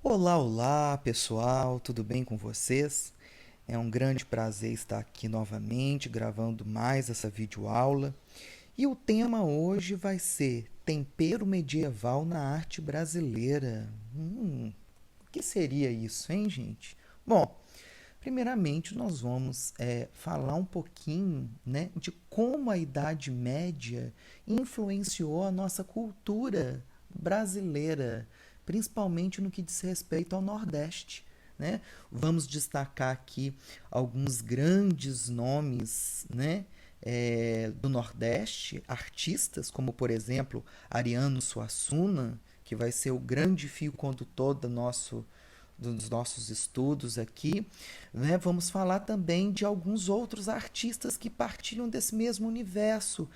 Olá, olá, pessoal, tudo bem com vocês? É um grande prazer estar aqui novamente gravando mais essa videoaula. E o tema hoje vai ser tempero medieval na arte brasileira. O que seria isso, hein, gente? Bom, primeiramente nós vamos falar um pouquinho, né, de como a Idade Média influenciou a nossa cultura brasileira, principalmente no que diz respeito ao Nordeste. Né? Vamos destacar aqui alguns grandes nomes, né, do Nordeste, artistas como, por exemplo, Ariano Suassuna, que vai ser o grande fio condutor dos nossos estudos aqui, né? Vamos falar também de alguns outros artistas que partilham desse mesmo universo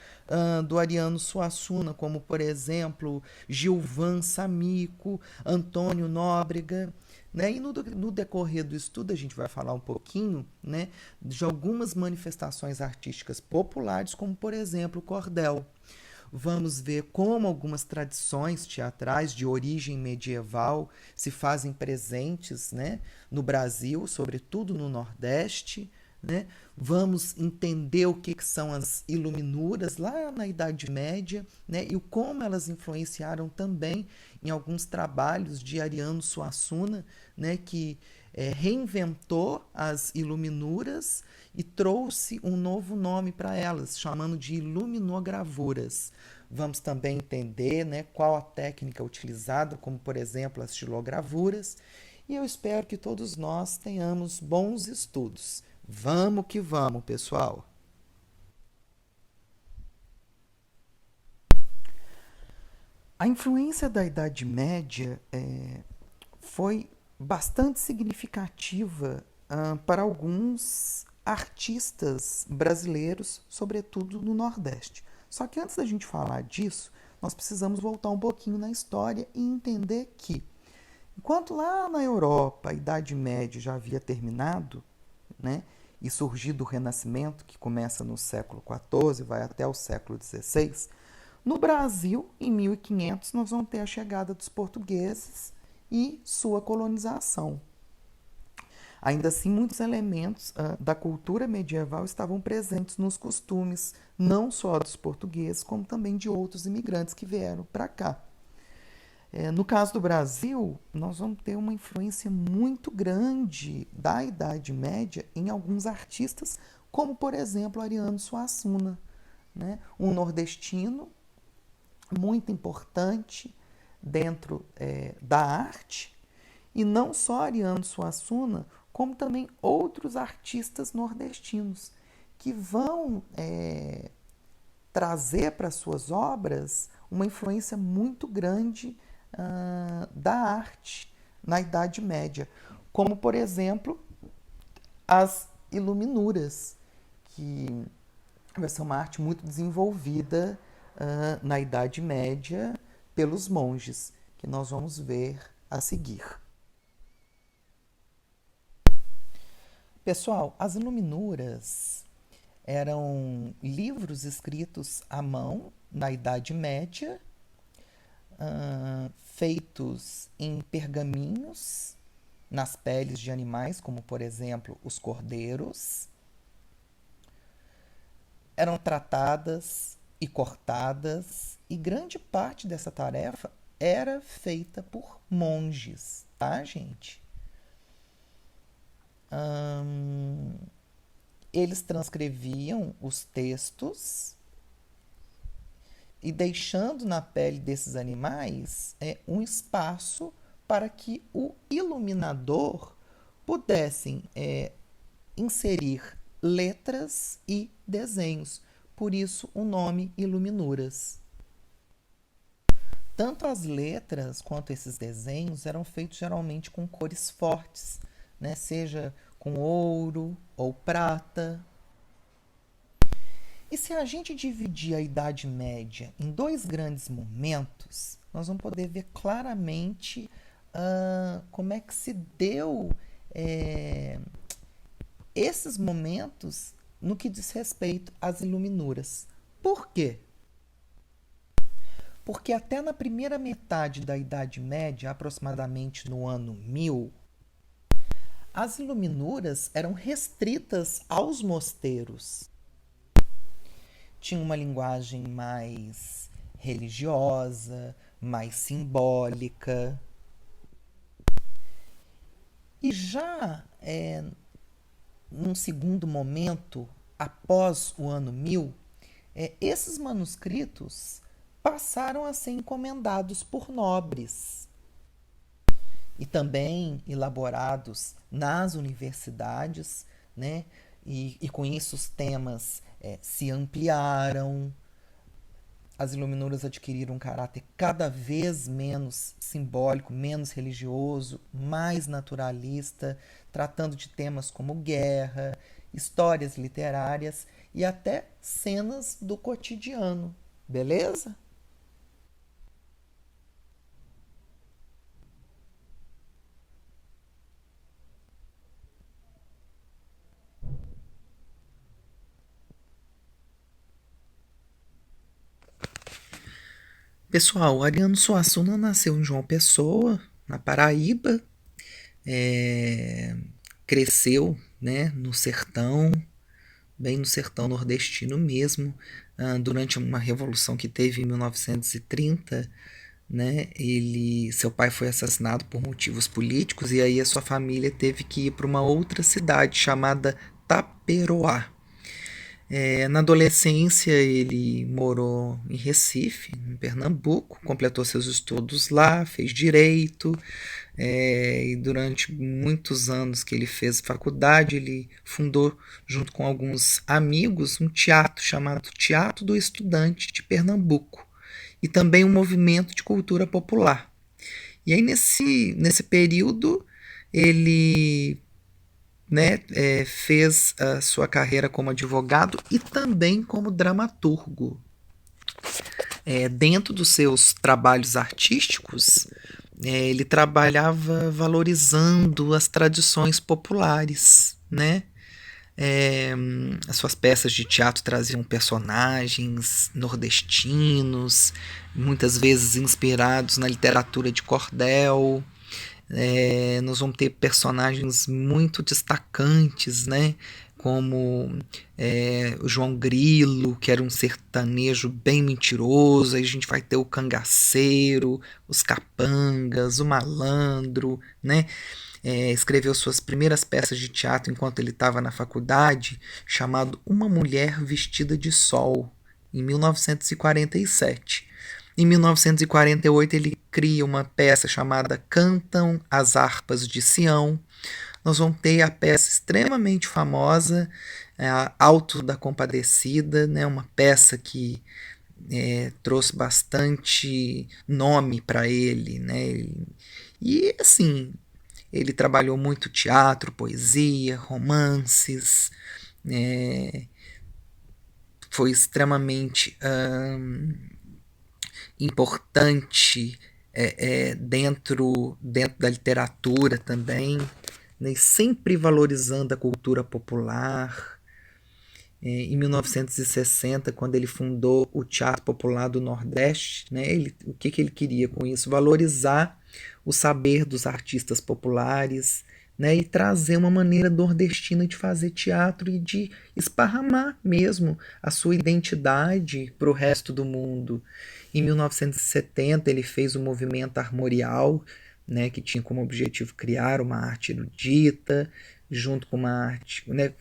do Ariano Suassuna, como, por exemplo, Gilvan Samico, Antônio Nóbrega. Né? E no decorrer do estudo a gente vai falar um pouquinho, né, de algumas manifestações artísticas populares, como, por exemplo, o cordel. Vamos ver como algumas tradições teatrais de origem medieval se fazem presentes, né, no Brasil, sobretudo no Nordeste. Né? Vamos entender o que são as iluminuras lá na Idade Média, né? E como elas influenciaram também em alguns trabalhos de Ariano Suassuna, né? Que reinventou as iluminuras e trouxe um novo nome para elas, chamando de iluminogravuras. Vamos também entender, né, qual a técnica utilizada, como por exemplo as estilogravuras, e eu espero que todos nós tenhamos bons estudos. Vamos que vamos, pessoal! A influência da Idade Média foi bastante significativa para alguns artistas brasileiros, sobretudo no Nordeste. Só que antes da gente falar disso, nós precisamos voltar um pouquinho na história e entender que, enquanto lá na Europa a Idade Média já havia terminado, né, e surgido o Renascimento, que começa no século XIV e vai até o século XVI, no Brasil, em 1500, nós vamos ter a chegada dos portugueses e sua colonização. Ainda assim, muitos elementos da cultura medieval estavam presentes nos costumes, não só dos portugueses, como também de outros imigrantes que vieram para cá. No caso do Brasil, nós vamos ter uma influência muito grande da Idade Média em alguns artistas, como, por exemplo, Ariano Suassuna, né? Um nordestino muito importante dentro da arte, e não só Ariano Suassuna, como também outros artistas nordestinos que vão trazer para suas obras uma influência muito grande da arte na Idade Média, como por exemplo as iluminuras, que vai ser uma arte muito desenvolvida na Idade Média pelos monges, que nós vamos ver a seguir. Pessoal, as iluminuras eram livros escritos à mão na Idade Média, feitos em pergaminhos nas peles de animais, como por exemplo os cordeiros. Eram tratadas e cortadas, e grande parte dessa tarefa era feita por monges, tá, gente? Eles transcreviam os textos e deixando na pele desses animais um espaço para que o iluminador pudessem inserir letras e desenhos. Por isso o nome Iluminuras. Tanto as letras quanto esses desenhos eram feitos geralmente com cores fortes, né? Seja com ouro ou prata. E se a gente dividir a Idade Média em dois grandes momentos, nós vamos poder ver claramente como é que se deu esses momentos no que diz respeito às iluminuras. Por quê? porque até na primeira metade da Idade Média, aproximadamente no ano 1000, as iluminuras eram restritas aos mosteiros. Tinha uma linguagem mais religiosa, mais simbólica. E já num segundo momento, após o ano 1000, esses manuscritos passaram a ser encomendados por nobres e também elaborados nas universidades, né? E com isso os temas se ampliaram, as iluminuras adquiriram um caráter cada vez menos simbólico, menos religioso, mais naturalista, tratando de temas como guerra, histórias literárias e até cenas do cotidiano. Beleza? Pessoal, Ariano Suassuna nasceu em João Pessoa, na Paraíba, é, cresceu, né, no sertão, bem no sertão nordestino mesmo, durante uma revolução que teve em 1930, né? Seu pai foi assassinado por motivos políticos e aí a sua família teve que ir para uma outra cidade chamada Taperoá. Na adolescência, ele morou em Recife, em Pernambuco, completou seus estudos lá, fez direito, e durante muitos anos que ele fez faculdade, ele fundou, junto com alguns amigos, um teatro chamado Teatro do Estudante de Pernambuco e também um movimento de cultura popular. E aí, nesse período, ele fez a sua carreira como advogado e também como dramaturgo. Dentro dos seus trabalhos artísticos, ele trabalhava valorizando as tradições populares, né? As suas peças de teatro traziam personagens nordestinos, muitas vezes inspirados na literatura de cordel. Nós vamos ter personagens muito destacantes, né? Como o João Grilo, que era um sertanejo bem mentiroso. Aí a gente vai ter o cangaceiro, os capangas, o malandro, né? Escreveu suas primeiras peças de teatro enquanto ele estava na faculdade, chamado Uma Mulher Vestida de Sol, em 1947. Em 1948, ele cria uma peça chamada Cantam as Harpas de Sião. Nós vamos ter a peça extremamente famosa, Alto da Compadecida, né, uma peça que trouxe bastante nome para ele, né? E assim, ele trabalhou muito teatro, poesia, romances, foi extremamente importante dentro da literatura também, né? Sempre valorizando a cultura popular. Em 1960, quando ele fundou o Teatro Popular do Nordeste, né, o que ele queria com isso? Valorizar o saber dos artistas populares, né, e trazer uma maneira nordestina de fazer teatro e de esparramar mesmo a sua identidade para o resto do mundo. Em 1970, ele fez o movimento armorial, né, que tinha como objetivo criar uma arte erudita, junto com uma arte, né,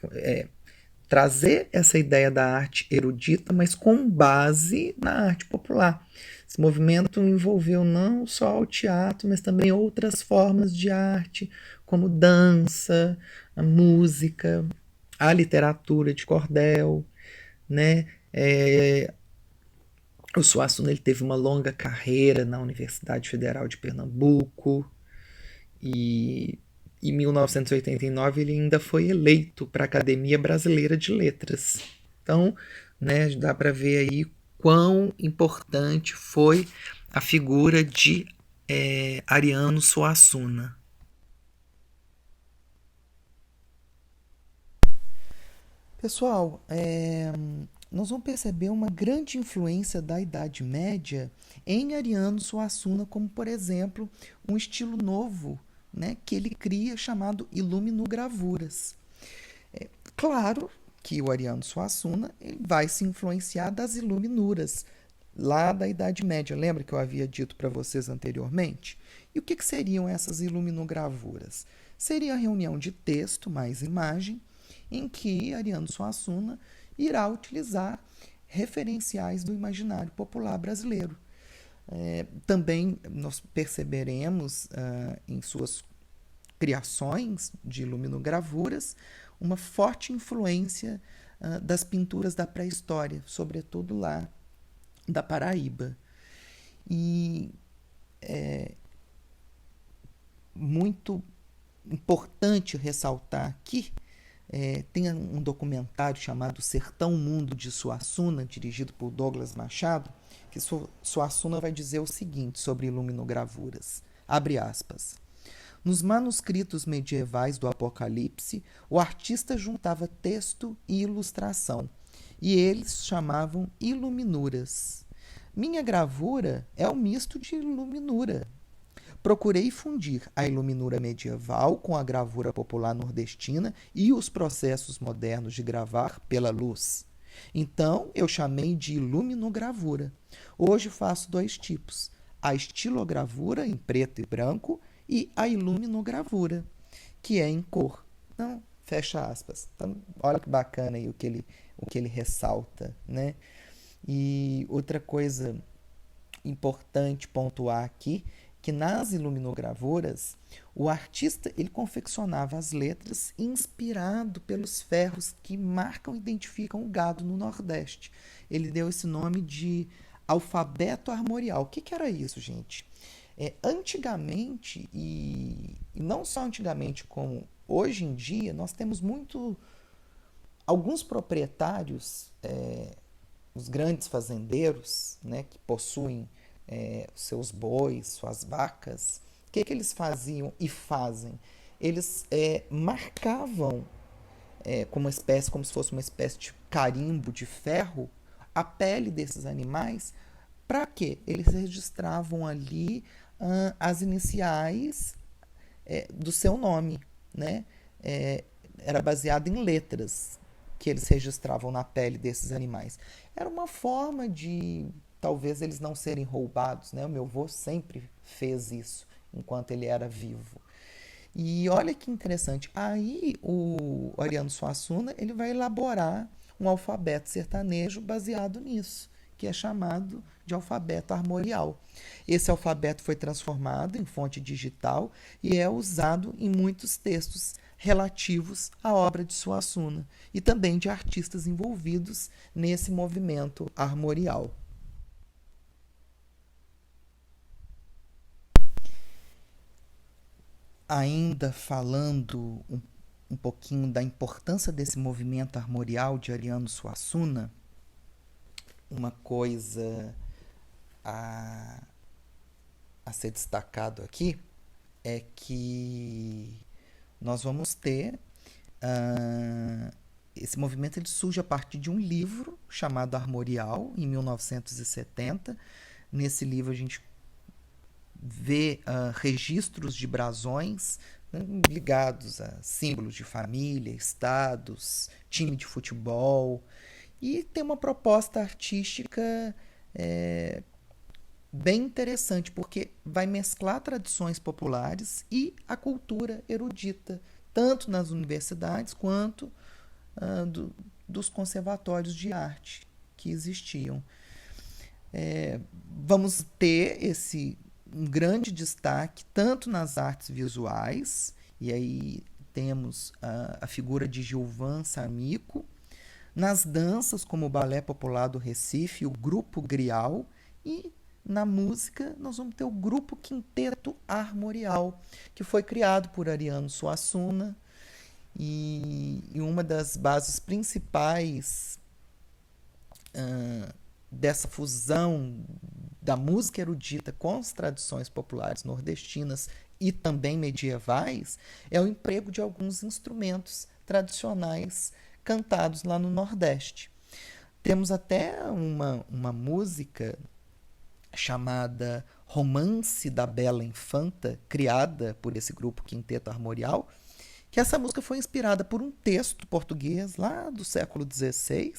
trazer essa ideia da arte erudita, mas com base na arte popular. Esse movimento envolveu não só o teatro, mas também outras formas de arte, como dança, a música, a literatura de cordel, né? O Suassuna ele teve uma longa carreira na Universidade Federal de Pernambuco e em 1989 ele ainda foi eleito para a Academia Brasileira de Letras. Então, né, dá para ver aí quão importante foi a figura de Ariano Suassuna. Pessoal, nós vamos perceber uma grande influência da Idade Média em Ariano Suassuna, como, por exemplo, um estilo novo, né, que ele cria chamado iluminogravuras. Claro que o Ariano Suassuna ele vai se influenciar das iluminuras lá da Idade Média. Lembra que eu havia dito para vocês anteriormente? E o que seriam essas iluminogravuras? Seria a reunião de texto mais imagem, em que Ariano Suassuna irá utilizar referenciais do imaginário popular brasileiro. Também nós perceberemos em suas criações de iluminogravuras uma forte influência das pinturas da pré-história, sobretudo lá da Paraíba. E é muito importante ressaltar aqui, tem um documentário chamado Sertão Mundo de Suassuna, dirigido por Douglas Machado, que Suassuna vai dizer o seguinte sobre iluminogravuras, abre aspas, nos manuscritos medievais do Apocalipse, o artista juntava texto e ilustração, e eles chamavam iluminuras. Minha gravura é um misto de iluminura. Procurei fundir a iluminura medieval com a gravura popular nordestina e os processos modernos de gravar pela luz. Então, eu chamei de iluminogravura. Hoje faço dois tipos, a estilogravura em preto e branco e a iluminogravura, que é em cor. Então, fecha aspas. Então, olha que bacana aí o que ele ressalta, né? E outra coisa importante pontuar aqui, que nas iluminogravuras, o artista ele confeccionava as letras inspirado pelos ferros que marcam e identificam o gado no Nordeste. Ele deu esse nome de alfabeto armorial. O que era isso, gente? Antigamente, e não só antigamente, como hoje em dia, nós temos alguns proprietários, os grandes fazendeiros, né, que possuem seus bois, suas vacas. O que eles faziam e fazem? Eles marcavam como se fosse uma espécie de carimbo de ferro a pele desses animais. Para quê? Eles registravam ali as iniciais do seu nome, né? Era baseado em letras que eles registravam na pele desses animais. Era uma forma de talvez eles não serem roubados, né? O meu avô sempre fez isso enquanto ele era vivo. E olha que interessante, aí o Ariano Suassuna ele vai elaborar um alfabeto sertanejo baseado nisso, que é chamado de alfabeto armorial. Esse alfabeto foi transformado em fonte digital e é usado em muitos textos relativos à obra de Suassuna e também de artistas envolvidos nesse movimento armorial. Ainda falando um pouquinho da importância desse movimento armorial de Ariano Suassuna, uma coisa a ser destacado aqui é que nós vamos ter esse movimento ele surge a partir de um livro chamado Armorial, em 1970. Nesse livro a gente vê registros de brasões, né, ligados a símbolos de família, estados, time de futebol, e tem uma proposta artística bem interessante, porque vai mesclar tradições populares e a cultura erudita, tanto nas universidades quanto dos conservatórios de arte que existiam. Vamos ter um grande destaque tanto nas artes visuais, e aí temos a figura de Gilvan Samico, nas danças como o Balé Popular do Recife, o Grupo Grial, e na música nós vamos ter o Grupo Quinteto Armorial, que foi criado por Ariano Suassuna, e uma das bases principais dessa fusão da música erudita com as tradições populares nordestinas e também medievais é o emprego de alguns instrumentos tradicionais cantados lá no Nordeste. Temos até uma música chamada Romance da Bela Infanta, criada por esse grupo Quinteto Armorial, que essa música foi inspirada por um texto português lá do século XVI,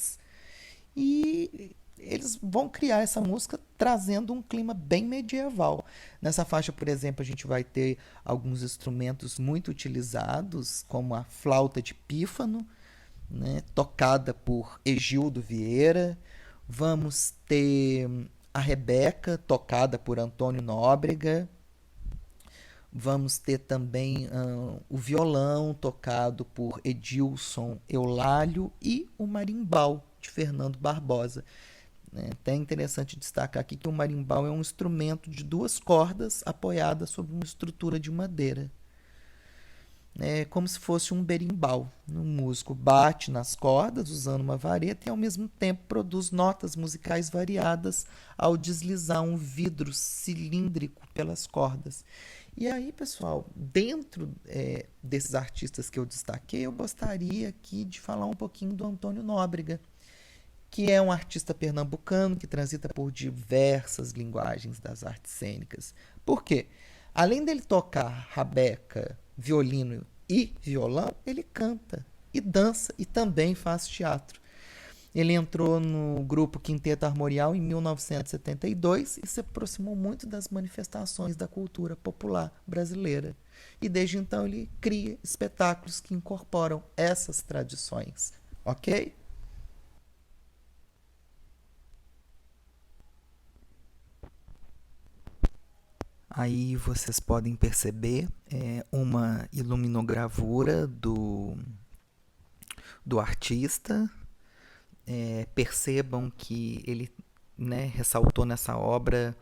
e eles vão criar essa música trazendo um clima bem medieval. Nessa faixa, por exemplo, a gente vai ter alguns instrumentos muito utilizados, como a flauta de pífano, né, tocada por Egildo Vieira. Vamos ter a Rebeca, tocada por Antônio Nóbrega. Vamos ter também o violão, tocado por Edilson Eulálio, e o marimbau, de Fernando Barbosa. É até interessante destacar aqui que o marimbau é um instrumento de duas cordas apoiadas sobre uma estrutura de madeira. É como se fosse um berimbau. O músico bate nas cordas usando uma vareta e, ao mesmo tempo, produz notas musicais variadas ao deslizar um vidro cilíndrico pelas cordas. E aí, pessoal, dentro desses artistas que eu destaquei, eu gostaria aqui de falar um pouquinho do Antônio Nóbrega, que é um artista pernambucano que transita por diversas linguagens das artes cênicas. Por quê? Além dele tocar rabeca, violino e violão, ele canta e dança e também faz teatro. Ele entrou no grupo Quinteto Armorial em 1972 e se aproximou muito das manifestações da cultura popular brasileira. E desde então ele cria espetáculos que incorporam essas tradições. Ok? Aí vocês podem perceber uma iluminogravura do artista. Percebam que ele, né, ressaltou nessa obra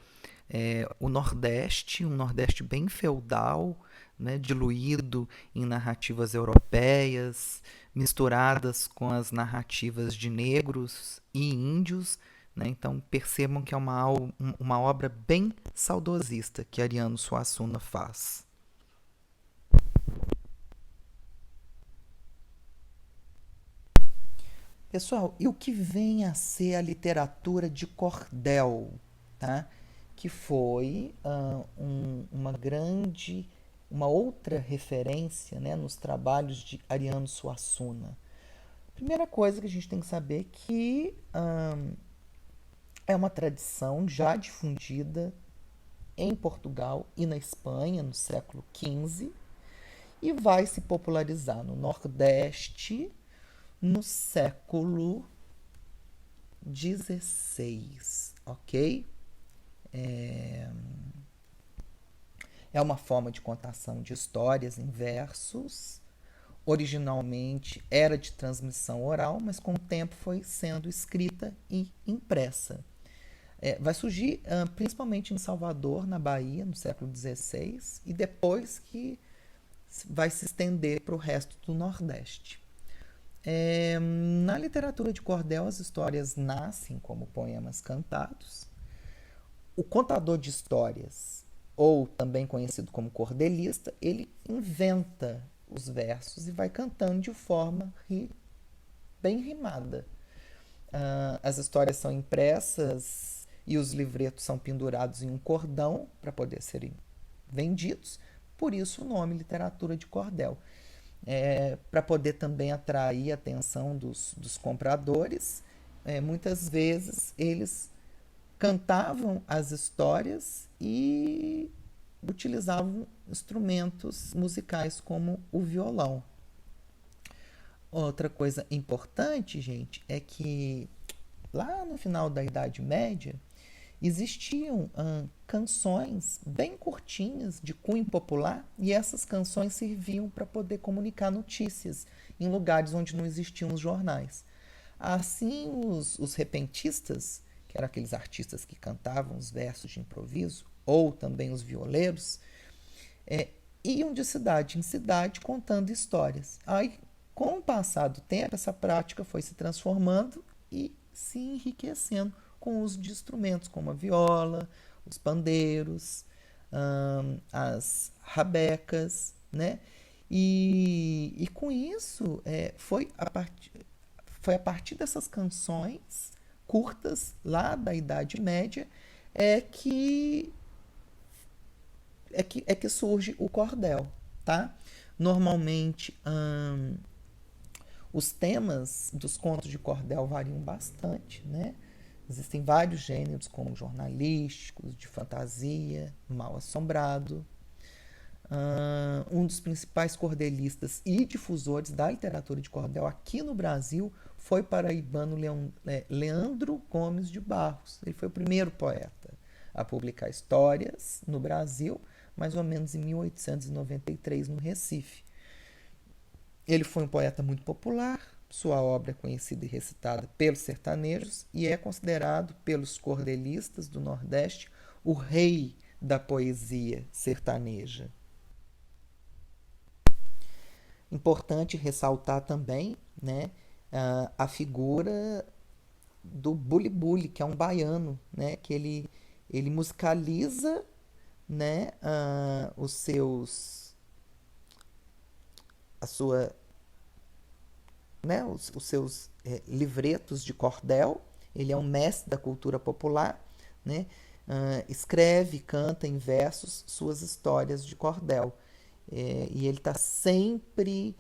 o Nordeste, um Nordeste bem feudal, né, diluído em narrativas europeias, misturadas com as narrativas de negros e índios. Né? Então percebam que é uma obra bem saudosista que Ariano Suassuna faz. Pessoal, e o que vem a ser a literatura de cordel, tá? Que foi uma outra referência, né, nos trabalhos de Ariano Suassuna. Primeira coisa que a gente tem que saber é que é uma tradição já difundida em Portugal e na Espanha no século XV e vai se popularizar no Nordeste no século XVI, ok? É uma forma de contação de histórias em versos. Originalmente era de transmissão oral, mas com o tempo foi sendo escrita e impressa. Vai surgir principalmente em Salvador, na Bahia, no século XVI, e depois que vai se estender para o resto do Nordeste. Na literatura de cordel, as histórias nascem como poemas cantados. O contador de histórias, ou também conhecido como cordelista, ele inventa os versos e vai cantando de forma bem rimada. As histórias são impressas e os livretos são pendurados em um cordão para poder serem vendidos, por isso o nome literatura de cordel. Para poder também atrair a atenção dos compradores, muitas vezes eles cantavam as histórias e utilizavam instrumentos musicais como o violão. Outra coisa importante, gente, é que lá no final da Idade Média existiam canções bem curtinhas de cunho popular e essas canções serviam para poder comunicar notícias em lugares onde não existiam os jornais. Assim, os repentistas, que eram aqueles artistas que cantavam os versos de improviso, ou também os violeiros, iam de cidade em cidade contando histórias. Aí, com o passar do tempo, essa prática foi se transformando e se enriquecendo com o uso de instrumentos como a viola, os pandeiros, as rabecas, né? E com isso foi a partir dessas canções curtas, lá da Idade Média, é que é que surge o cordel, tá? Normalmente, os temas dos contos de cordel variam bastante, né? Existem vários gêneros, como jornalísticos, de fantasia, mal-assombrado. Um dos principais cordelistas e difusores da literatura de cordel aqui no Brasil foi o paraibano Leandro Gomes de Barros. Ele foi o primeiro poeta a publicar histórias no Brasil, mais ou menos em 1893, no Recife. Ele foi um poeta muito popular, sua obra é conhecida e recitada pelos sertanejos e é considerado pelos cordelistas do Nordeste o rei da poesia sertaneja. Importante ressaltar também, né, a figura do Buli Buli, que é um baiano, né, que ele musicaliza, né, os seus a sua né, os seus livretos de cordel. Ele é um mestre da cultura popular, né? Escreve, canta em versos suas histórias de cordel. E ele está sempre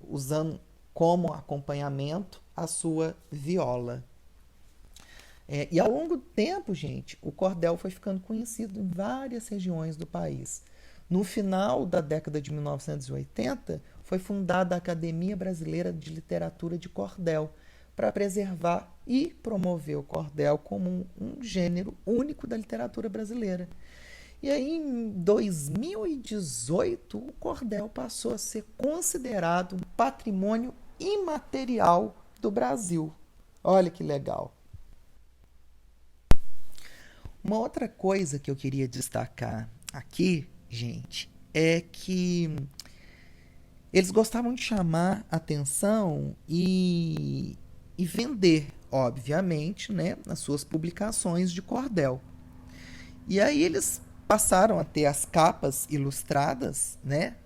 usando como acompanhamento a sua viola. E ao longo do tempo, gente, o cordel foi ficando conhecido em várias regiões do país. No final da década de 1980, foi fundada a Academia Brasileira de Literatura de Cordel, para preservar e promover o cordel como um gênero único da literatura brasileira. E aí, em 2018, o cordel passou a ser considerado um patrimônio imaterial do Brasil. Olha que legal. Uma outra coisa que eu queria destacar aqui, gente, é que eles gostavam de chamar atenção e vender, obviamente, né, as suas publicações de cordel. E aí eles passaram a ter as capas ilustradas, né,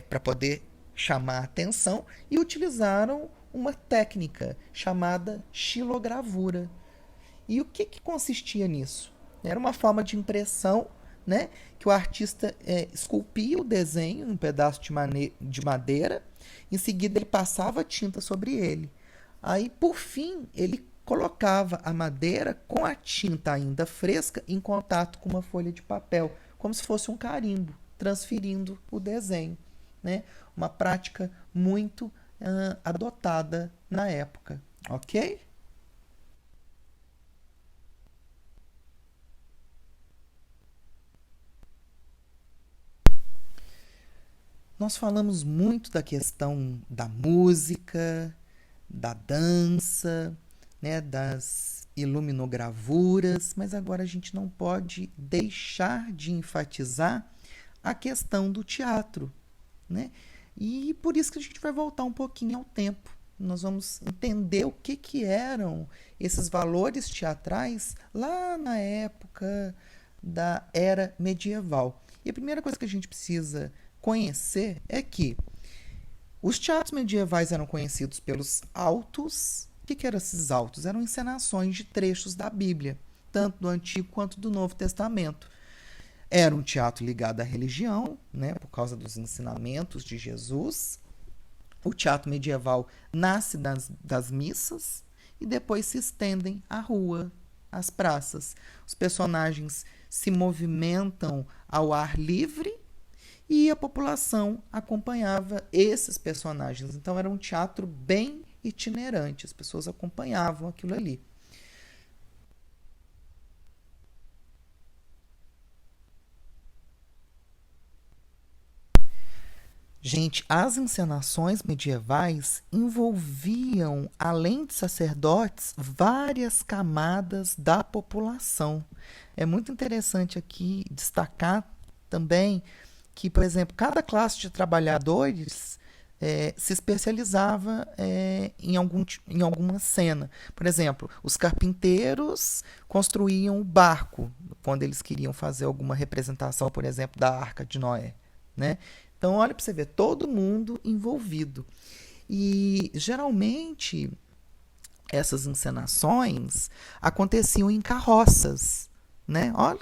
para poder chamar a atenção e utilizaram uma técnica chamada xilogravura. E o que consistia nisso? Era uma forma de impressão, né, que o artista esculpia o desenho em um pedaço de madeira, em seguida ele passava tinta sobre ele. Aí, por fim, ele colocava a madeira com a tinta ainda fresca em contato com uma folha de papel, como se fosse um carimbo, transferindo o desenho. Né? Uma prática muito adotada na época. Ok? Nós falamos muito da questão da música, da dança, né, das iluminogravuras, mas agora a gente não pode deixar de enfatizar a questão do teatro, né? E por isso que a gente vai voltar um pouquinho ao tempo. Nós vamos entender o que eram esses valores teatrais lá na época da era medieval. E a primeira coisa que a gente precisa conhecer é que os teatros medievais eram conhecidos pelos autos. O que eram esses autos? Eram encenações de trechos da Bíblia, tanto do Antigo quanto do Novo Testamento. Era um teatro ligado à religião, né, por causa dos ensinamentos de Jesus. O teatro medieval nasce das missas e depois se estendem à rua, às praças. Os personagens se movimentam ao ar livre e a população acompanhava esses personagens. Então era um teatro bem itinerante, as pessoas acompanhavam aquilo ali. Gente, as encenações medievais envolviam, além de sacerdotes, várias camadas da população. É muito interessante aqui destacar também que, por exemplo, cada classe de trabalhadores se especializava em alguma cena. Por exemplo, os carpinteiros construíam o barco quando eles queriam fazer alguma representação, por exemplo, da Arca de Noé. Né? Então, olha para você ver, todo mundo envolvido. E, geralmente, essas encenações aconteciam em carroças, né? Olha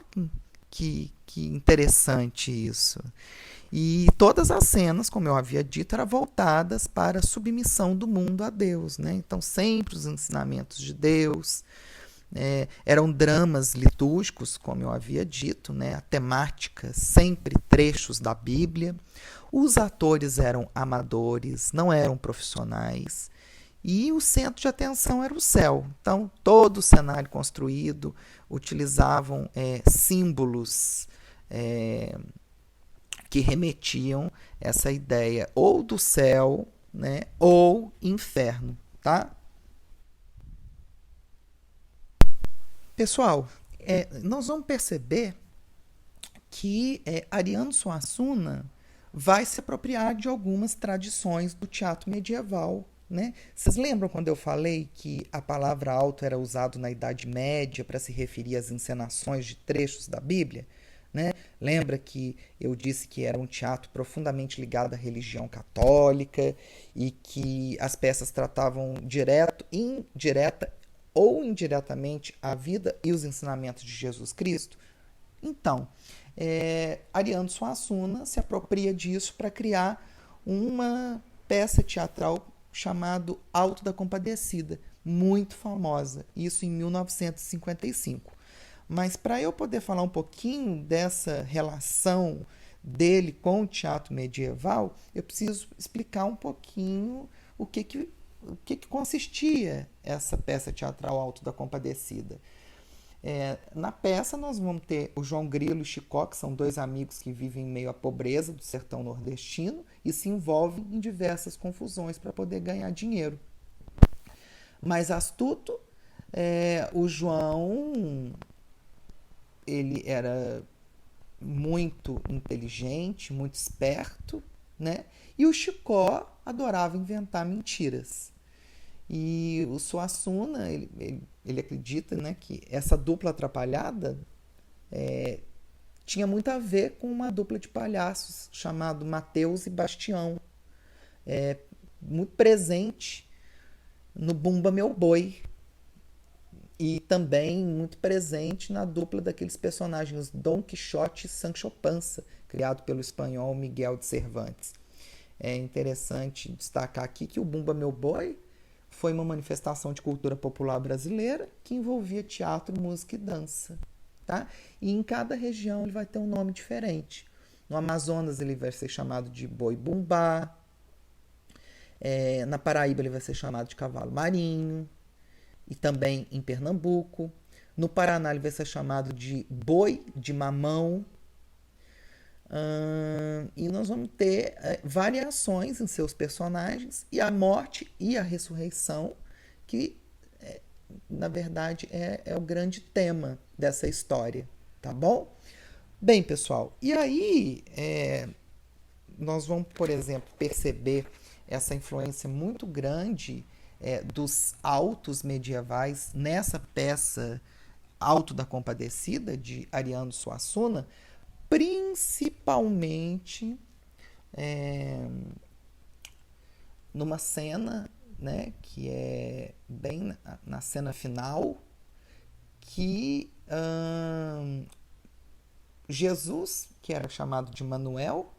que interessante isso. E todas as cenas, como eu havia dito, eram voltadas para a submissão do mundo a Deus, né? Então, sempre os ensinamentos de Deus, eram dramas litúrgicos, como eu havia dito, né? A temática, sempre trechos da Bíblia. Os atores eram amadores, não eram profissionais. E o centro de atenção era o céu. Então, todo o cenário construído utilizavam símbolos que remetiam essa ideia ou do céu, né, ou inferno, tá? Pessoal, nós vamos perceber que Ariano Suassuna vai se apropriar de algumas tradições do teatro medieval, né? Vocês lembram quando eu falei que a palavra alto era usado na Idade Média para se referir às encenações de trechos da Bíblia? Né? Lembra que eu disse que era um teatro profundamente ligado à religião católica e que as peças tratavam direta ou indiretamente a vida e os ensinamentos de Jesus Cristo? Então, Ariano Suassuna se apropria disso para criar uma peça teatral chamada Alto da Compadecida, muito famosa, isso em 1955. Mas para eu poder falar um pouquinho dessa relação dele com o teatro medieval, eu preciso explicar um pouquinho o que consistia essa peça teatral Alto da Compadecida. Na peça nós vamos ter o João Grilo e o Chicó, que são dois amigos que vivem em meio à pobreza do sertão nordestino e se envolvem em diversas confusões para poder ganhar dinheiro. Mais astuto, o João, ele era muito inteligente, muito esperto, né? E o Chicó adorava inventar mentiras. E o Suassuna, ele acredita, né, que essa dupla atrapalhada tinha muito a ver com uma dupla de palhaços chamado Mateus e Bastião, muito presente no Bumba Meu Boi e também muito presente na dupla daqueles personagens Dom Quixote e Sancho Panza, criado pelo espanhol Miguel de Cervantes. É interessante destacar aqui que o Bumba Meu Boi foi uma manifestação de cultura popular brasileira que envolvia teatro, música e dança. Tá? E em cada região ele vai ter um nome diferente. No Amazonas ele vai ser chamado de boi bumbá, na Paraíba ele vai ser chamado de cavalo marinho, e também em Pernambuco. No Paraná ele vai ser chamado de boi de mamão. E nós vamos ter variações em seus personagens e a morte e a ressurreição, que na verdade é o grande tema dessa história, tá bom? Bem, pessoal, e aí nós vamos, por exemplo, perceber essa influência muito grande dos autos medievais nessa peça Alto da Compadecida, de Ariano Suassuna, principalmente numa cena, né, que é bem na cena final, que Jesus, que era chamado de Manuel,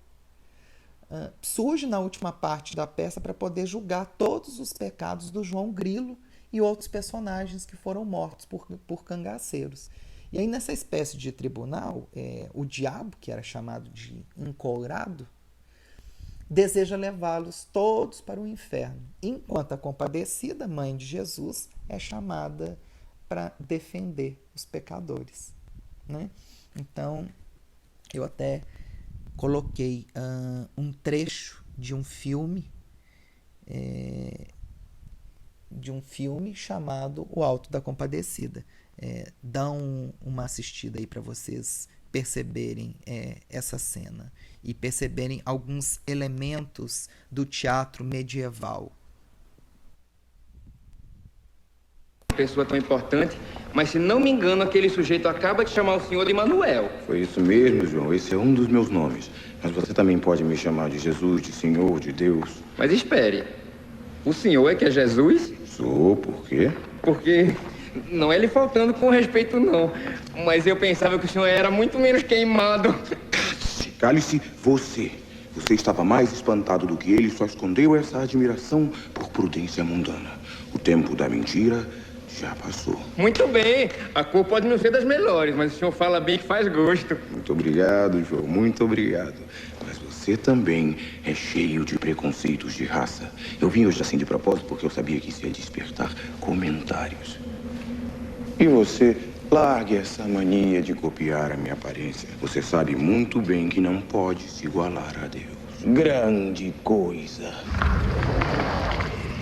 surge na última parte da peça para poder julgar todos os pecados do João Grilo e outros personagens que foram mortos por cangaceiros. E aí, nessa espécie de tribunal, o diabo, que era chamado de encolrado, deseja levá-los todos para o inferno, enquanto a Compadecida, mãe de Jesus, é chamada para defender os pecadores, né? Então, eu até coloquei um trecho de um filme chamado O Alto da Compadecida. Dá uma assistida aí para vocês perceberem essa cena e perceberem alguns elementos do teatro medieval. Pessoa tão importante, mas se não me engano, aquele sujeito acaba de chamar o senhor de Manuel. Foi isso mesmo, João. Esse é um dos meus nomes. Mas você também pode me chamar de Jesus, de Senhor, de Deus. Mas espere, o senhor é que é Jesus? Sou, por quê? Porque não é lhe faltando com respeito, não. Mas eu pensava que o senhor era muito menos queimado. Cale-se você. Você estava mais espantado do que ele e só escondeu essa admiração por prudência mundana. O tempo da mentira já passou. Muito bem. A cor pode não ser das melhores, mas o senhor fala bem que faz gosto. Muito obrigado, João. Muito obrigado. Mas você também é cheio de preconceitos de raça. Eu vim hoje assim de propósito porque eu sabia que isso ia despertar comentários. E você, largue essa mania de copiar a minha aparência. Você sabe muito bem que não pode se igualar a Deus. Grande coisa.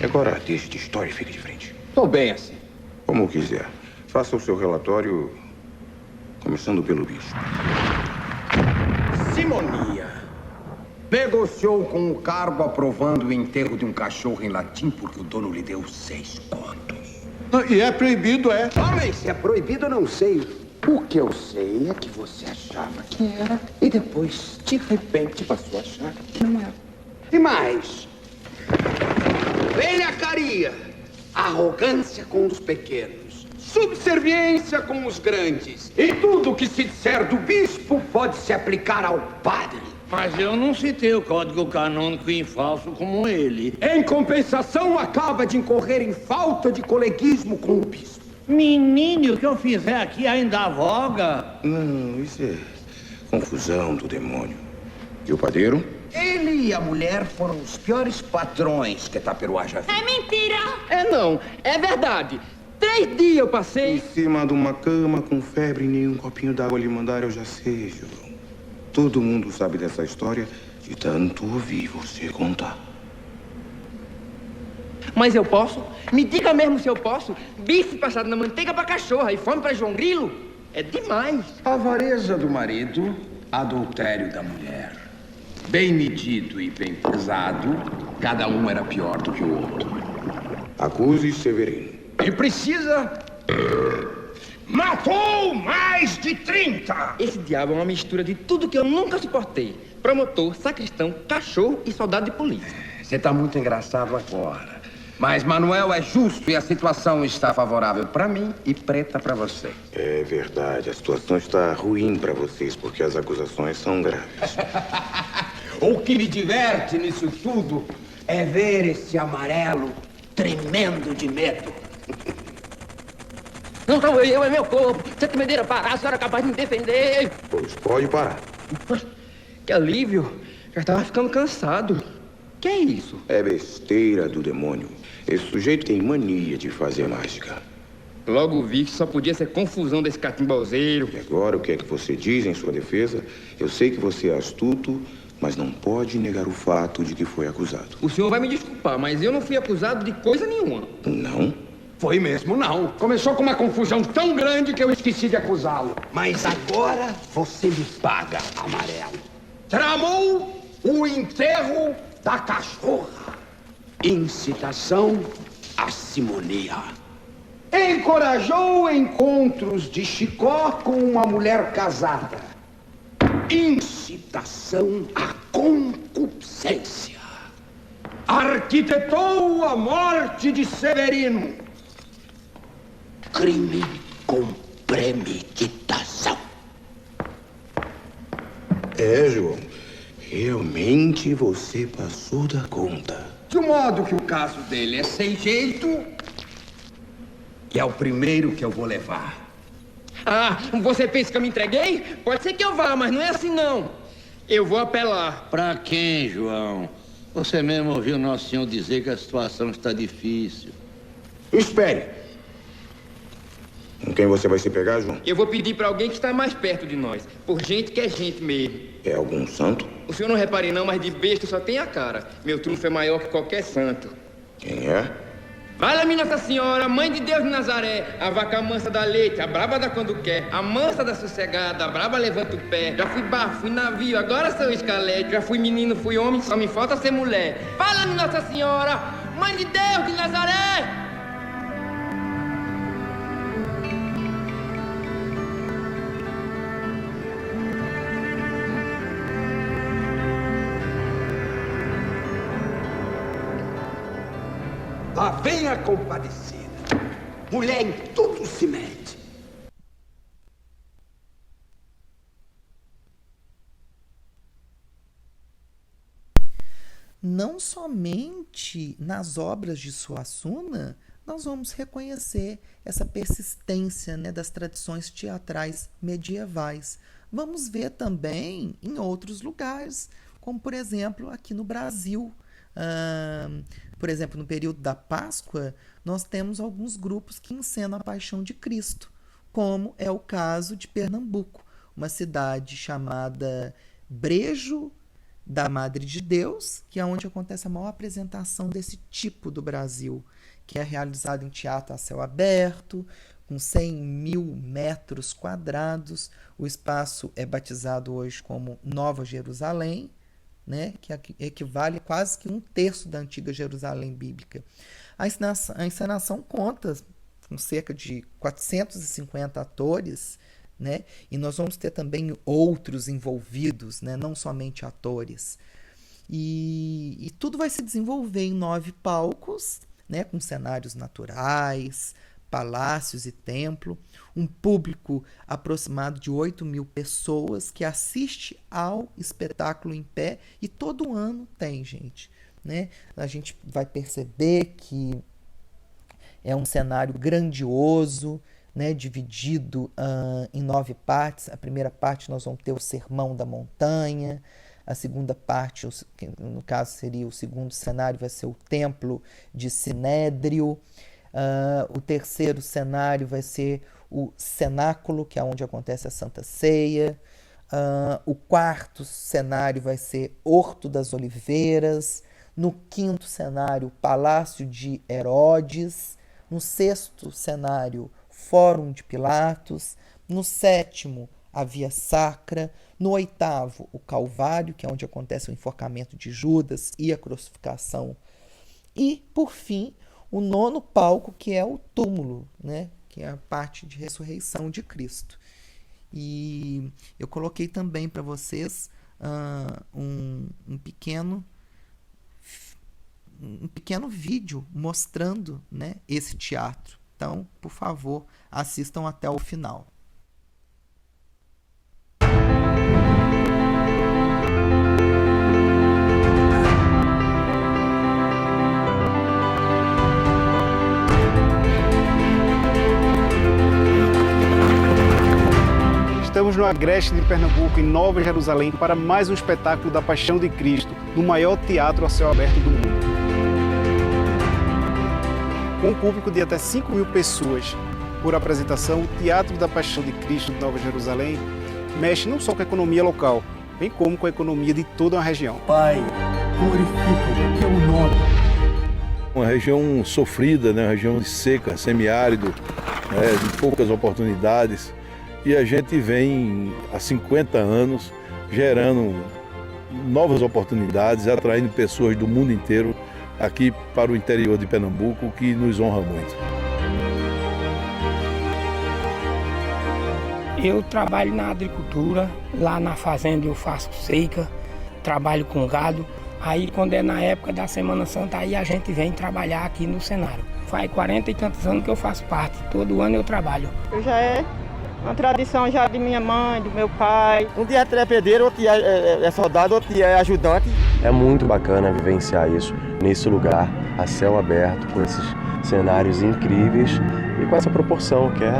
E agora, deixe de história e fique de frente. Tô bem assim. Como quiser. Faça o seu relatório, começando pelo bicho. Simonia negociou com o cargo aprovando o enterro de um cachorro em latim porque o dono lhe deu 6 contos. E é proibido, é? Homem, se é proibido, eu não sei. O que eu sei é que você achava que era e depois, de repente, passou a achar que não era. E mais, velhacaria, arrogância com os pequenos, subserviência com os grandes. E tudo que se disser do bispo pode se aplicar ao padre. Mas eu não citei o código canônico em falso como ele. Em compensação, acaba de incorrer em falta de coleguismo com o bispo. Menino, o que eu fizer aqui ainda voga. Não, isso é confusão do demônio. E o padeiro? Ele e a mulher foram os piores patrões que Taperoá já viu. É mentira! É não, é verdade. 3 dias eu passei. Em cima de uma cama com febre e nenhum copinho d'água lhe mandar, eu já sei, João. Todo mundo sabe dessa história de tanto ouvir você contar. Mas eu posso? Me diga mesmo se eu posso. Bife passado na manteiga pra cachorra e fome pra João Grilo? É demais. Avareza do marido, adultério da mulher. Bem medido e bem pesado, cada um era pior do que o outro. Acuse Severino. E precisa... Matou mais de 30! Esse diabo é uma mistura de tudo que eu nunca suportei. Promotor, sacristão, cachorro e soldado de polícia. Você tá muito engraçado agora. Mas Manuel é justo e a situação está favorável para mim e preta para você. É verdade, a situação está ruim para vocês porque as acusações são graves. O que me diverte nisso tudo é ver esse amarelo tremendo de medo. Não sou eu, é meu corpo. Se a comedeira parar, a senhora é capaz de me defender. Pois pode parar. Que alívio. Já estava ficando cansado. Que é isso? É besteira do demônio. Esse sujeito tem mania de fazer mágica. Logo vi que só podia ser confusão desse catimbozeiro. E agora, o que é que você diz em sua defesa? Eu sei que você é astuto, mas não pode negar o fato de que foi acusado. O senhor vai me desculpar, mas eu não fui acusado de coisa nenhuma. Não? Foi mesmo, não. Começou com uma confusão tão grande que eu esqueci de acusá-lo. Mas agora você me paga, amarelo. Tramou o enterro da cachorra. Incitação à simonia. Encorajou encontros de Chicó com uma mulher casada. Incitação à concupiscência. Arquitetou a morte de Severino. Crime com premeditação. É, João. Realmente você passou da conta. De modo que o caso dele é sem jeito. E é o primeiro que eu vou levar. Ah, você pensa que eu me entreguei? Pode ser que eu vá, mas não é assim não. Eu vou apelar. Pra quem, João? Você mesmo ouviu Nosso Senhor dizer que a situação está difícil. Espere. Com quem você vai se pegar, João? Eu vou pedir para alguém que está mais perto de nós. Por gente que é gente mesmo. É algum santo? O senhor não repare não, mas de besta só tem a cara. Meu trunfo é maior que qualquer santo. Quem é? Valha-me Nossa Senhora, Mãe de Deus de Nazaré, a vaca mansa dá leite, a braba dá quando quer, a mansa dá sossegada, a braba levanta o pé. Já fui barco, fui navio, agora sou escalete. Já fui menino, fui homem, só me falta ser mulher. Valha-me Nossa Senhora, Mãe de Deus de Nazaré! A venha compadecida. Mulher em tudo se mete. Não somente nas obras de Suassuna nós vamos reconhecer essa persistência, né, das tradições teatrais medievais. Vamos ver também em outros lugares, como, por exemplo, aqui no Brasil. Por exemplo, no período da Páscoa, nós temos alguns grupos que encenam a Paixão de Cristo, como é o caso de Pernambuco, uma cidade chamada Brejo da Madre de Deus, que é onde acontece a maior apresentação desse tipo do Brasil, que é realizado em teatro a céu aberto, com 100.000 metros quadrados. O espaço é batizado hoje como Nova Jerusalém, né, que equivale a quase que 1/3 da antiga Jerusalém bíblica. A encenação conta com cerca de 450 atores, né, e nós vamos ter também outros envolvidos, né, não somente atores. E tudo vai se desenvolver em 9 palcos, né, com cenários naturais, palácios e templo, um público aproximado de 8.000 pessoas que assiste ao espetáculo em pé, e todo ano tem, gente, né? A gente vai perceber que é um cenário grandioso, né, dividido em 9 partes. A primeira parte nós vamos ter o Sermão da Montanha. A segunda parte, que no caso seria o segundo cenário, vai ser o Templo de Sinédrio. O terceiro cenário vai ser o Cenáculo, que é onde acontece a Santa Ceia. O quarto cenário vai ser Horto das Oliveiras. No quinto cenário, o Palácio de Herodes. No sexto cenário, Fórum de Pilatos. No sétimo, a Via Sacra. No oitavo, o Calvário, que é onde acontece o enforcamento de Judas e a crucificação. E, por fim, o 9º palco, que é o túmulo, né, que é a parte de ressurreição de Cristo. E eu coloquei também para vocês um pequeno vídeo mostrando, né, esse teatro. Então, por favor, assistam até o final. Estamos no Agreste de Pernambuco, em Nova Jerusalém, para mais um espetáculo da Paixão de Cristo, no maior teatro a céu aberto do mundo. Com um público de até 5.000 pessoas por apresentação, o Teatro da Paixão de Cristo de Nova Jerusalém mexe não só com a economia local, bem como com a economia de toda a região. Pai, glorifica o teu nome. Uma região sofrida, né? Uma região seca, semiárido, né? De poucas oportunidades. E a gente vem há 50 anos gerando novas oportunidades, atraindo pessoas do mundo inteiro aqui para o interior de Pernambuco, o que nos honra muito. Eu trabalho na agricultura, lá na fazenda eu faço seca, trabalho com gado. Aí quando é na época da Semana Santa, aí a gente vem trabalhar aqui no cenário. Faz 40 e tantos anos que eu faço parte, todo ano eu trabalho. Eu já é uma tradição já de minha mãe, do meu pai. Um dia é trepedeiro, outro dia é soldado, outro dia é ajudante. É muito bacana vivenciar isso nesse lugar, a céu aberto, com esses cenários incríveis e com essa proporção que é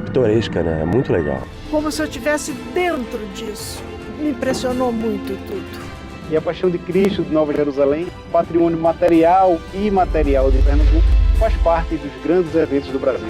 pitoresca, né? É muito legal. Como se eu estivesse dentro disso. Me impressionou muito tudo. E a Paixão de Cristo de Nova Jerusalém, patrimônio material e imaterial de Pernambuco, faz parte dos grandes eventos do Brasil.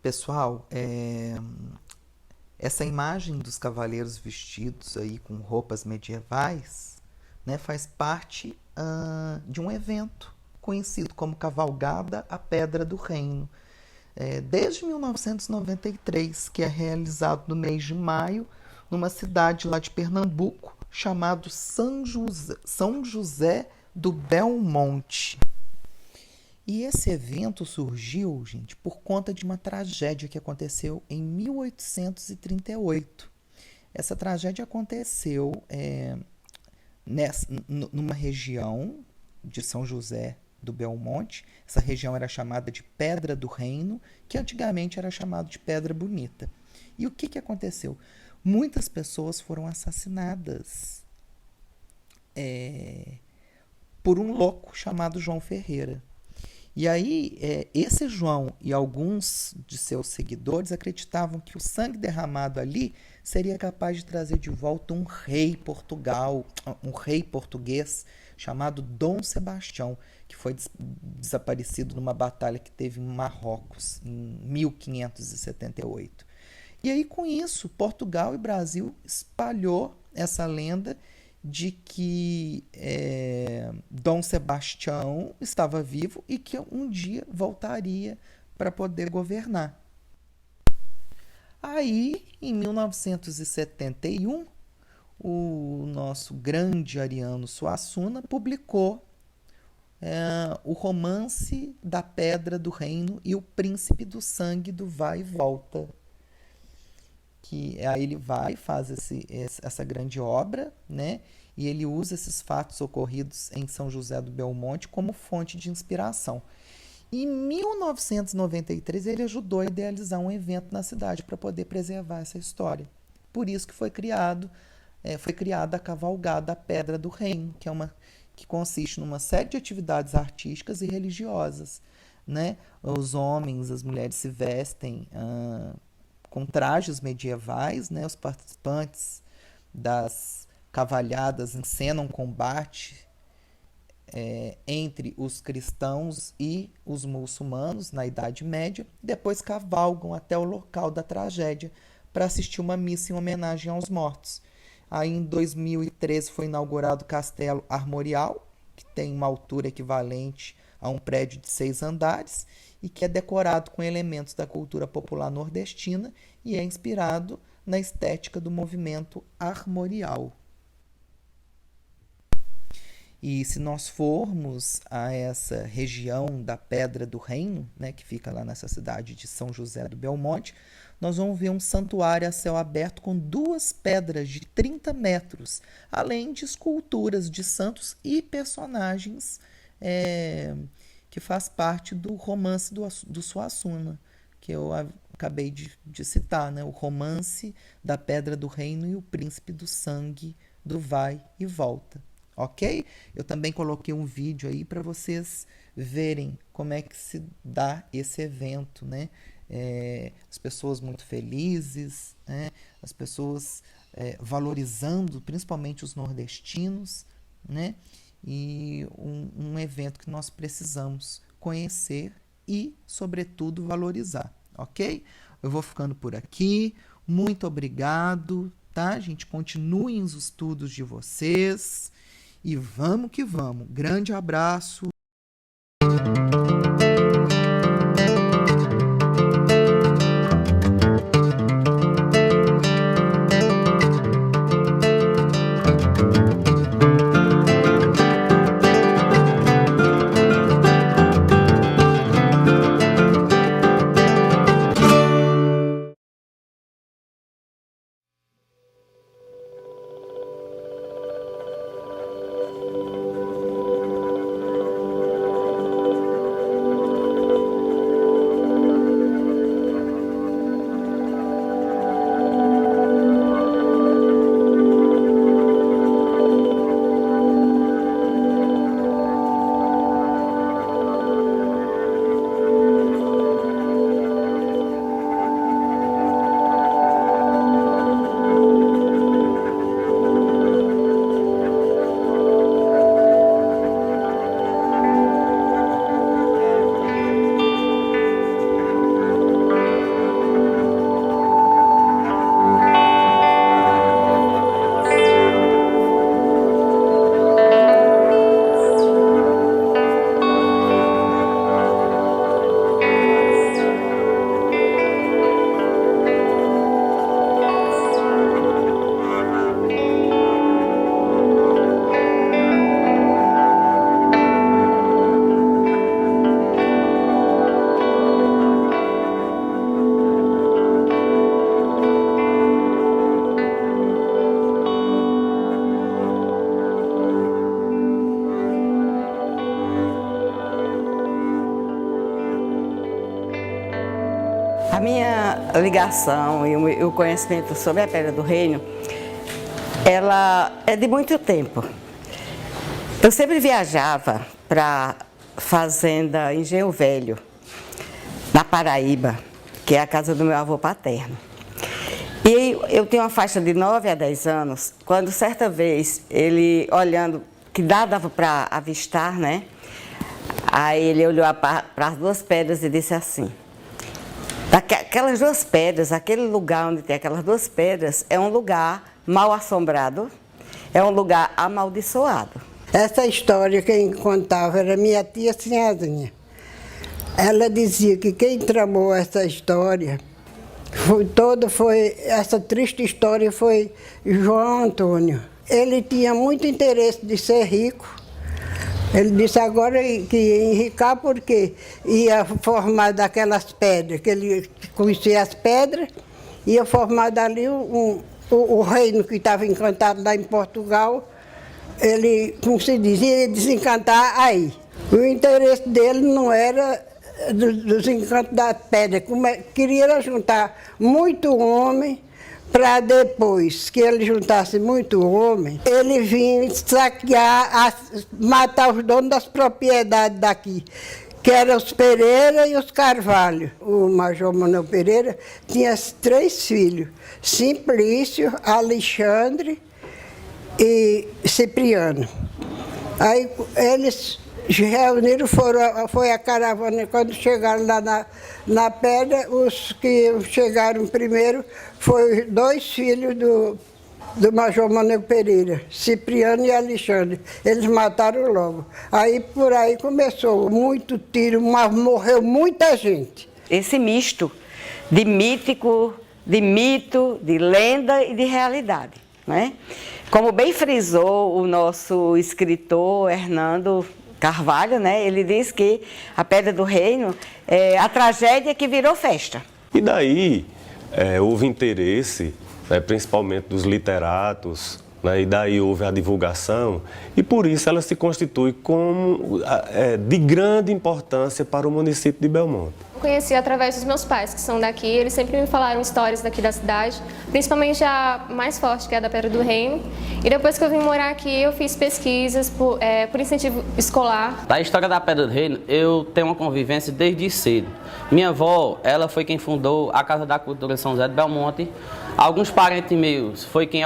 Pessoal, essa imagem dos cavaleiros vestidos aí com roupas medievais, né, faz parte de um evento conhecido como Cavalgada à Pedra do Reino. desde 1993, que é realizado no mês de maio, numa cidade lá de Pernambuco, chamado São José do Belmonte. E esse evento surgiu, gente, por conta de uma tragédia que aconteceu em 1838. Essa tragédia aconteceu numa região de São José do Belmonte. Essa região era chamada de Pedra do Reino, que antigamente era chamado de Pedra Bonita. E o que aconteceu? Muitas pessoas foram assassinadas por um louco chamado João Ferreira. E aí, esse João e alguns de seus seguidores acreditavam que o sangue derramado ali seria capaz de trazer de volta um rei português chamado Dom Sebastião, que foi desaparecido numa batalha que teve em Marrocos, em 1578. E aí, com isso, Portugal e Brasil espalhou essa lenda de que Dom Sebastião estava vivo e que um dia voltaria para poder governar. Aí, em 1971, o nosso grande Ariano Suassuna publicou o Romance da Pedra do Reino e o Príncipe do Sangue do Vai e Volta. Que aí ele vai e faz essa grande obra, né? E ele usa esses fatos ocorridos em São José do Belmonte como fonte de inspiração. Em 1993, ele ajudou a idealizar um evento na cidade para poder preservar essa história. Por isso que foi criada a Cavalgada da Pedra do Reino, que consiste numa série de atividades artísticas e religiosas, né? Os homens, as mulheres se vestem com trajes medievais, né? Os participantes das cavalhadas encenam combate entre os cristãos e os muçulmanos na Idade Média, depois cavalgam até o local da tragédia para assistir uma missa em homenagem aos mortos. Aí, em 2013, foi inaugurado o Castelo Armorial, que tem uma altura equivalente a um prédio de 6 andares e que é decorado com elementos da cultura popular nordestina e é inspirado na estética do movimento armorial. E se nós formos a essa região da Pedra do Reino, né, que fica lá nessa cidade de São José do Belmonte, nós vamos ver um santuário a céu aberto com 2 pedras de 30 metros, além de esculturas de santos e personagens que faz parte do romance do Suassuna, que eu acabei de citar, né? O Romance da Pedra do Reino e o Príncipe do Sangue do Vai e Volta. Ok? Eu também coloquei um vídeo aí para vocês verem como é que se dá esse evento, né? As pessoas muito felizes, né? As pessoas valorizando principalmente os nordestinos, né? E um evento que nós precisamos conhecer e, sobretudo, valorizar, ok? Eu vou ficando por aqui. Muito obrigado, tá, gente? Continuem os estudos de vocês. E vamos que vamos. Grande abraço. ligação e o conhecimento sobre a Pedra do Reino, ela é de muito tempo. Eu sempre viajava para a fazenda Engenho Velho, na Paraíba, que é a casa do meu avô paterno. E eu tenho uma faixa de 9 a 10 anos, quando certa vez ele, olhando, que dava para avistar, né? Aí ele olhou para as duas pedras e disse assim: aquelas duas pedras, aquele lugar onde tem aquelas duas pedras, é um lugar mal assombrado, é um lugar amaldiçoado. Essa história quem contava era minha tia Sinhazinha. Ela dizia que quem tramou essa história, essa triste história foi João Antônio. Ele tinha muito interesse de ser rico. Ele disse agora que ia enricar porque ia formar daquelas pedras, que ele conhecia as pedras, ia formar dali o reino que estava encantado lá em Portugal. Ele, como se diz, ia desencantar aí. O interesse dele não era dos encantos da pedra, queria juntar muito homem, para depois que ele juntasse muito homem, ele vinha saquear, matar os donos das propriedades daqui, que eram os Pereira e os Carvalho. O Major Manuel Pereira tinha 3 filhos, Simplício, Alexandre e Cipriano. Aí eles se reuniram, foi a caravana, quando chegaram lá na pedra, os que chegaram primeiro foram 2 filhos do Major Manuel Pereira, Cipriano e Alexandre. Eles mataram logo. Aí por aí começou muito tiro, mas morreu muita gente. Esse misto de mítico, de mito, de lenda e de realidade, né? Como bem frisou o nosso escritor Hernando Carvalho, né? Ele diz que a Pedra do Reino é a tragédia que virou festa. E daí houve interesse, né, principalmente dos literatos, né, e daí houve a divulgação, e por isso ela se constitui como de grande importância para o município de Belmonte. Conheci através dos meus pais, que são daqui. Eles sempre me falaram histórias daqui da cidade, principalmente a mais forte, que é a da Pedra do Reino. E depois que eu vim morar aqui, eu fiz pesquisas por incentivo escolar. Da história da Pedra do Reino, eu tenho uma convivência desde cedo. Minha avó, ela foi quem fundou a Casa da Cultura de São José de Belmonte. Alguns parentes meus foi quem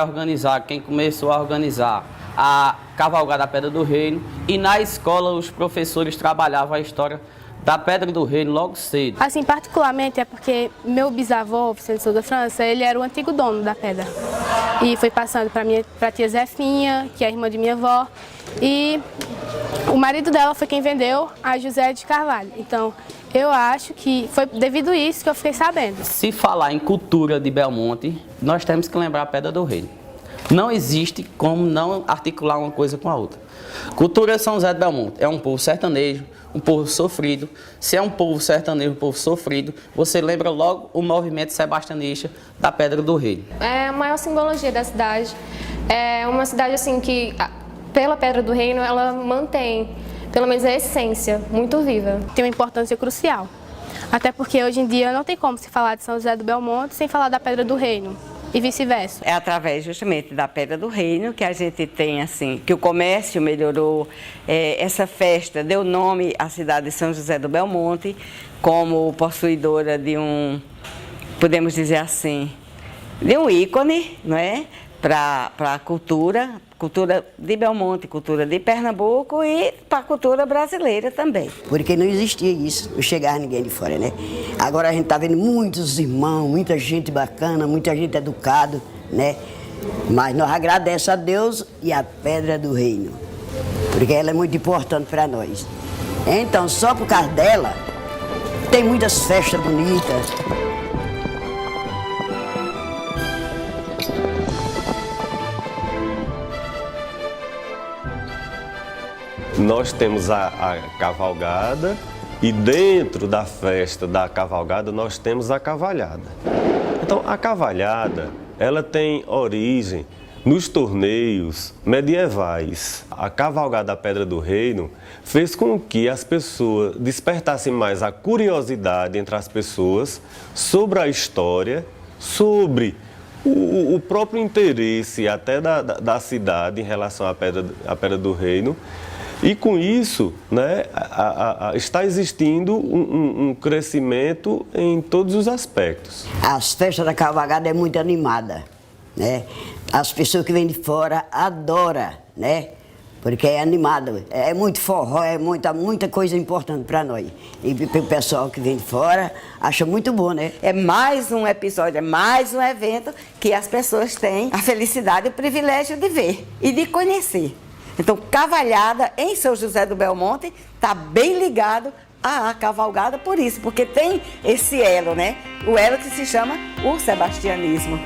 começou a organizar a cavalgada da Pedra do Reino. E na escola, os professores trabalhavam a história da Pedra do Reino logo cedo. Assim, particularmente é porque meu bisavô, Vicente Souza França, ele era o antigo dono da pedra. E foi passando para a tia Zefinha, que é a irmã de minha avó, e o marido dela foi quem vendeu a José de Carvalho. Então, eu acho que foi devido a isso que eu fiquei sabendo. Se falar em cultura de Belmonte, nós temos que lembrar a Pedra do Reino. Não existe como não articular uma coisa com a outra. Cultura de São José de Belmonte é um povo sertanejo, um povo sofrido. Se é um povo sertanejo, um povo sofrido, você lembra logo o movimento sebastianista da Pedra do Reino. É a maior simbologia da cidade. É uma cidade assim que, pela Pedra do Reino, ela mantém, pelo menos a essência, muito viva. Tem uma importância crucial. Até porque hoje em dia não tem como se falar de São José do Belmonte sem falar da Pedra do Reino. E vice-versa. É através justamente da Pedra do Reino que a gente tem, assim, que o comércio melhorou, essa festa deu nome à cidade de São José do Belmonte como possuidora de podemos dizer assim, de um ícone, não é? Para a cultura de Belmonte, cultura de Pernambuco e para a cultura brasileira também. Porque não existia isso, não chegava ninguém de fora, né? Agora a gente está vendo muitos irmãos, muita gente bacana, muita gente educada, né? Mas nós agradecemos a Deus e a Pedra do Reino, porque ela é muito importante para nós. Então, só por causa dela, tem muitas festas bonitas. Nós temos a cavalgada e dentro da festa da cavalgada nós temos a cavalhada. Então a cavalhada, ela tem origem nos torneios medievais, a cavalgada da Pedra do Reino fez com que as pessoas despertassem mais a curiosidade entre as pessoas sobre a história, sobre o próprio interesse até da cidade em relação à Pedra do Reino. E com isso, né, está existindo um crescimento em todos os aspectos. As festas da cavalgada é muito animada, né? As pessoas que vêm de fora adoram, né? Porque é animado, é muito forró, é muita coisa importante para nós. E o pessoal que vem de fora acha muito bom, né? É mais um episódio, é mais um evento que as pessoas têm a felicidade e o privilégio de ver e de conhecer. Então, Cavalhada em São José do Belmonte está bem ligado à cavalgada por isso, porque tem esse elo, né? O elo que se chama o sebastianismo.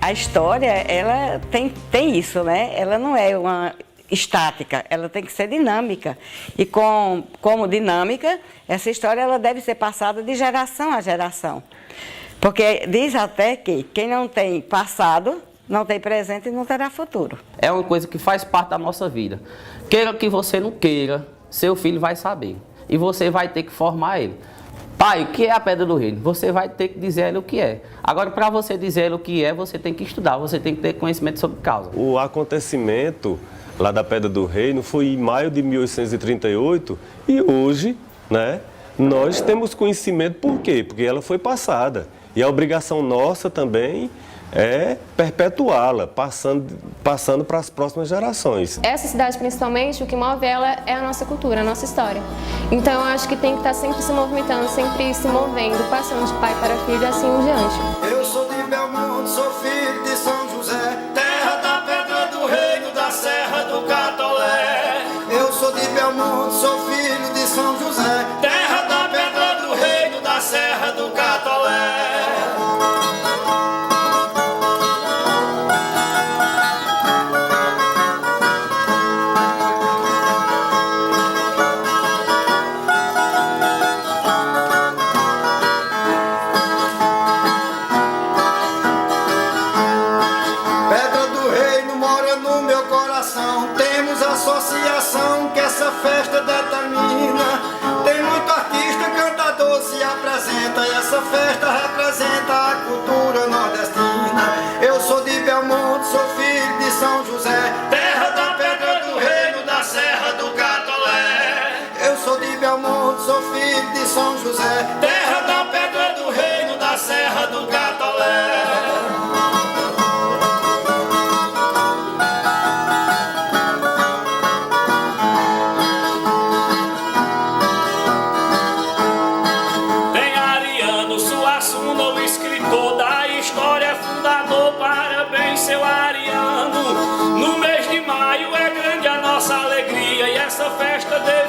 A história, ela tem isso, né? Ela não é uma estática, ela tem que ser dinâmica. E como dinâmica, essa história ela deve ser passada de geração a geração. Porque diz até que quem não tem passado, não tem presente e não terá futuro. É uma coisa que faz parte da nossa vida. Queira que você não queira, seu filho vai saber. E você vai ter que formar ele. Pai, o que é a Pedra do Reino? Você vai ter que dizer ele o que é. Agora, para você dizer ele o que é, você tem que estudar, você tem que ter conhecimento sobre causa. O acontecimento lá da Pedra do Reino foi em maio de 1838 e hoje, né, nós temos conhecimento por quê? Porque ela foi passada. E a obrigação nossa também é perpetuá-la, passando para as próximas gerações. Essa cidade, principalmente, o que move ela é a nossa cultura, a nossa história. Então, eu acho que tem que estar sempre se movimentando, sempre se movendo, passando de pai para filho e assim em diante. Eu sou de Belmonte, sou filho de São José, terra da Pedra do Reino, da Serra do Catolé. Eu sou de Belmonte, sou filho de São José, terra da Pedra do Reino, da Serra do Catolé. Associação que essa festa determina. Tem muito artista, cantador se apresenta e essa festa representa a cultura nordestina. Eu sou de Belmonte, sou filho de São José, terra da Pedra do Reino, da Serra do Catolé. Eu sou de Belmonte, sou filho de São José, terra da Pedra do Reino, da Serra do Catolé. Seu Ariano, no mês de maio é grande a nossa alegria e essa festa dele